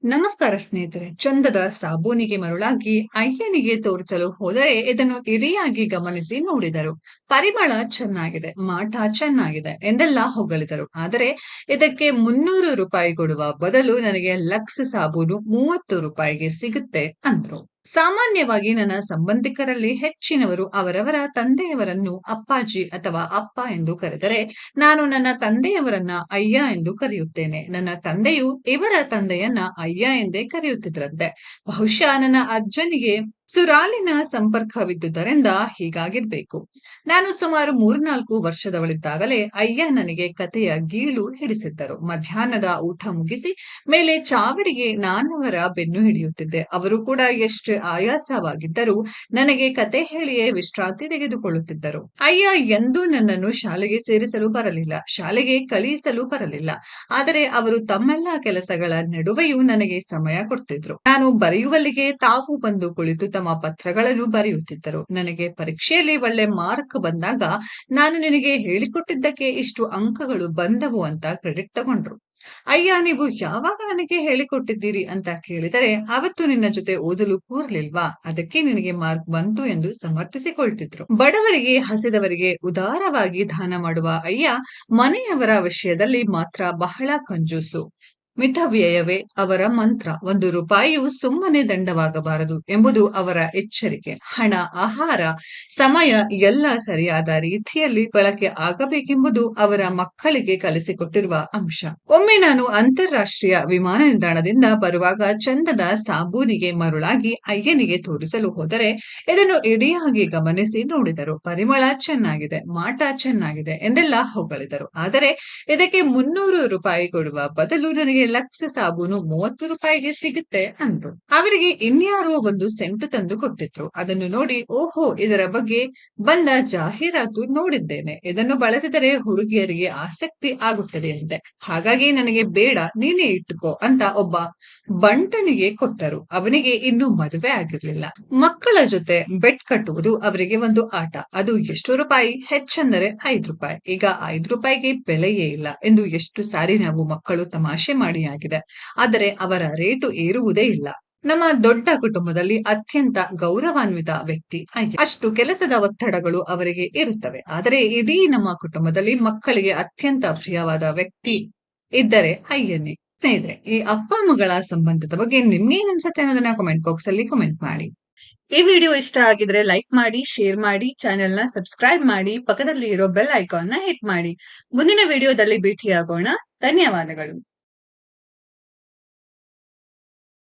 ನಮಸ್ಕಾರ ಸ್ನೇಹಿತರೆ. ಚಂದದ ಸಾಬೂನಿಗೆ ಮರುಳಾಗಿ ಅಯ್ಯನಿಗೆ ತೋರಿಸಲು ಹೋದರೆ ಇದನ್ನು ಇರಿಯಾಗಿ ಗಮನಿಸಿ ನೋಡಿದರು. ಪರಿಮಳ ಚೆನ್ನಾಗಿದೆ, ಮಾಠ ಚೆನ್ನಾಗಿದೆ ಎಂದೆಲ್ಲ ಹೊಗಳಿದರು. ಆದರೆ ಇದಕ್ಕೆ 300 ರೂಪಾಯಿ ಕೊಡುವ ಬದಲು ನನಗೆ ಲಕ್ಸ್ ಸಾಬೂನು 30 ರೂಪಾಯಿಗೆ ಸಿಗುತ್ತೆ ಅಂದ್ರು. ಸಾಮಾನ್ಯವಾಗಿ ನನ್ನ ಸಂಬಂಧಿಕರಲ್ಲಿ ಹೆಚ್ಚಿನವರು ಅವರವರ ತಂದೆಯವರನ್ನು ಅಪ್ಪಾಜಿ ಅಥವಾ ಅಪ್ಪ ಎಂದು ಕರೆದರೆ, ನಾನು ನನ್ನ ತಂದೆಯವರನ್ನ ಅಯ್ಯ ಎಂದು ಕರೆಯುತ್ತೇನೆ. ನನ್ನ ತಂದೆಯು ಇವರ ತಂದೆಯನ್ನ ಅಯ್ಯ ಎಂದೇ ಕರೆಯುತ್ತಿದ್ರಂತೆ. ಬಹುಶಃ ನನ್ನ ಅಜ್ಜನಿಗೆ ಸುರಾಲಿನ ಸಂಪರ್ಕವಿದ್ದುದರಿಂದ ಹೀಗಾಗಿರ್ಬೇಕು. ನಾನು ಸುಮಾರು 3-4 ವರ್ಷದವಳಿದ್ದಾಗಲೇ ಅಯ್ಯ ನನಗೆ ಕತೆಯ ಗೀಳು ಹಿಡಿಸಿದ್ದರು. ಮಧ್ಯಾಹ್ನದ ಊಟ ಮುಗಿಸಿ ಮೇಲೆ ಚಾವಡಿಗೆ ನಾನವರ ಬೆನ್ನು ಹಿಡಿಯುತ್ತಿದ್ದೆ. ಅವರು ಕೂಡ ಎಷ್ಟೇ ಆಯಾಸವಾಗಿದ್ದರೂ ನನಗೆ ಕತೆ ಹೇಳಿಯೇ ವಿಶ್ರಾಂತಿ ತೆಗೆದುಕೊಳ್ಳುತ್ತಿದ್ದರು. ಅಯ್ಯ ಎಂದೂ ನನ್ನನ್ನು ಶಾಲೆಗೆ ಸೇರಿಸಲು ಬರಲಿಲ್ಲ, ಶಾಲೆಗೆ ಕಳುಹಿಸಲು ಬರಲಿಲ್ಲ. ಆದರೆ ಅವರು ತಮ್ಮೆಲ್ಲ ಕೆಲಸಗಳ ನಡುವೆಯೂ ನನಗೆ ಸಮಯ ಕೊಡ್ತಿದ್ರು. ನಾನು ಬರೆಯುವಲ್ಲಿಗೆ ತಾವು ಬಂದು ಕುಳಿತು ತಮ್ಮ ಪತ್ರಗಳನ್ನು ಬರೆಯುತ್ತಿದ್ದರು. ನನಗೆ ಪರೀಕ್ಷೆಯಲ್ಲಿ ಒಳ್ಳೆ ಮಾರ್ಕ್ ಬಂದಾಗ ನಾನು ನಿನಗೆ ಹೇಳಿಕೊಟ್ಟಿದ್ದಕ್ಕೆ ಇಷ್ಟು ಅಂಕಗಳು ಬಂದವು ಅಂತ ಕ್ರೆಡಿಟ್ ತಗೊಂಡ್ರು. ಅಯ್ಯ, ನೀವು ಯಾವಾಗ ನನಗೆ ಹೇಳಿಕೊಟ್ಟಿದ್ದೀರಿ ಅಂತ ಕೇಳಿದರೆ, ಅವತ್ತು ನಿನ್ನ ಜೊತೆ ಓದಲು ಕೂರ್ಲಿಲ್ವಾ, ಅದಕ್ಕೆ ನಿನಗೆ ಮಾರ್ಕ್ ಬಂತು ಎಂದು ಸಮರ್ಥಿಸಿಕೊಳ್ತಿದ್ರು. ಬಡವರಿಗೆ, ಹಸಿದವರಿಗೆ ಉದಾರವಾಗಿ ದಾನ ಮಾಡುವ ಅಯ್ಯ ಮನೆಯವರ ವಿಷಯದಲ್ಲಿ ಮಾತ್ರ ಬಹಳ ಕಂಜೂಸು. ಮಿತವ್ಯಯವೇ ಅವರ ಮಂತ್ರ. 1 ರೂಪಾಯಿಯೂ ಸುಮ್ಮನೆ ದಂಡವಾಗಬಾರದು ಎಂಬುದು ಅವರ ಎಚ್ಚರಿಕೆ. ಹಣ, ಆಹಾರ, ಸಮಯ ಎಲ್ಲ ಸರಿಯಾದ ರೀತಿಯಲ್ಲಿ ಬಳಕೆ ಆಗಬೇಕೆಂಬುದು ಅವರ ಮಕ್ಕಳಿಗೆ ಕಲಿಸಿಕೊಟ್ಟಿರುವ ಅಂಶ. ಒಮ್ಮೆ ನಾನು ಅಂತಾರಾಷ್ಟ್ರೀಯ ವಿಮಾನ ನಿಲ್ದಾಣದಿಂದ ಬರುವಾಗ ಚಂದದ ಸಾಬೂನಿಗೆ ಮರುಳಾಗಿ ಅಯ್ಯನಿಗೆ ತೋರಿಸಲು ಹೋದರೆ ಇದನ್ನು ಇಡಿಯಾಗಿ ಗಮನಿಸಿ ನೋಡಿದರು. ಪರಿಮಳ ಚೆನ್ನಾಗಿದೆ, ಮಾಟ ಚೆನ್ನಾಗಿದೆ ಎಂದೆಲ್ಲ ಹೊಗಳಿದರು. ಆದರೆ ಇದಕ್ಕೆ 300 ರೂಪಾಯಿ ಕೊಡುವ ಬದಲು ನನಗೆ ಲಕ್ಸ್ ಸಾಬೂನು 30 ರೂಪಾಯಿಗೆ ಸಿಗುತ್ತೆ ಅಂದ್ರು. ಅವರಿಗೆ ಇನ್ಯಾರೋ ಒಂದು ಸೆಂಟು ತಂದು ಕೊಟ್ಟಿದ್ರು. ಅದನ್ನು ನೋಡಿ, ಓಹೋ, ಇದರ ಬಗ್ಗೆ ಬಂದ ಜಾಹೀರಾತು ನೋಡಿದ್ದೇನೆ, ಇದನ್ನು ಬಳಸಿದರೆ ಹುಡುಗಿಯರಿಗೆ ಆಸಕ್ತಿ ಆಗುತ್ತದೆ ಅಂತೆ, ಹಾಗಾಗಿ ನನಗೆ ಬೇಡ, ನೀನೇ ಇಟ್ಟುಕೋ ಅಂತ ಒಬ್ಬ ಬಂಟನಿಗೆ ಕೊಟ್ಟರು. ಅವನಿಗೆ ಇನ್ನೂ ಮದುವೆ ಆಗಿರ್ಲಿಲ್ಲ. ಮಕ್ಕಳ ಜೊತೆ ಬೆಟ್ ಕಟ್ಟುವುದು ಅವರಿಗೆ ಒಂದು ಆಟ. ಅದು ಎಷ್ಟು ರೂಪಾಯಿ? ಹೆಚ್ಚೆಂದರೆ 5 ರೂಪಾಯಿ. ಈಗ 5 ರೂಪಾಯಿಗೆ ಬೆಲೆಯೇ ಇಲ್ಲ ಎಂದು ಎಷ್ಟು ಸಾರಿ ನಾವು ಮಕ್ಕಳು ತಮಾಷೆ ಮಾಡಿಯಾಗಿದೆ. ಆದರೆ ಅವರ ರೇಟು ಏರುವುದೇ ಇಲ್ಲ. ನಮ್ಮ ದೊಡ್ಡ ಕುಟುಂಬದಲ್ಲಿ ಅತ್ಯಂತ ಗೌರವಾನ್ವಿತ ವ್ಯಕ್ತಿ ಅಯ್ಯ. ಅಷ್ಟು ಕೆಲಸದ ಒತ್ತಡಗಳು ಅವರಿಗೆ ಇರುತ್ತವೆ. ಆದರೆ ಇಡೀ ನಮ್ಮ ಕುಟುಂಬದಲ್ಲಿ ಮಕ್ಕಳಿಗೆ ಅತ್ಯಂತ ಪ್ರಿಯವಾದ ವ್ಯಕ್ತಿ ಇದ್ದರೆ ಅಯ್ಯನೇ. ಸ್ನೇಹಿತರೆ, ಈ ಅಪ್ಪ ಮಗಳ ಸಂಬಂಧದ ಬಗ್ಗೆ ನಿಮ್ಗೇನ್ ಅನ್ಸುತ್ತೆ ಅನ್ನೋದನ್ನ ಕಾಮೆಂಟ್ ಬಾಕ್ಸ್ ಅಲ್ಲಿ ಕಾಮೆಂಟ್ ಮಾಡಿ. ಈ ವಿಡಿಯೋ ಇಷ್ಟ ಆಗಿದ್ರೆ ಲೈಕ್ ಮಾಡಿ, ಶೇರ್ ಮಾಡಿ, ಚಾನೆಲ್ ನ ಸಬ್ಸ್ಕ್ರೈಬ್ ಮಾಡಿ, ಪಕ್ಕದಲ್ಲಿ ಇರೋ ಬೆಲ್ ಐಕಾನ್ ನ ಹಿಟ್ ಮಾಡಿ. ಮುಂದಿನ ವಿಡಿಯೋದಲ್ಲಿ ಭೇಟಿಯಾಗೋಣ. ಧನ್ಯವಾದಗಳು.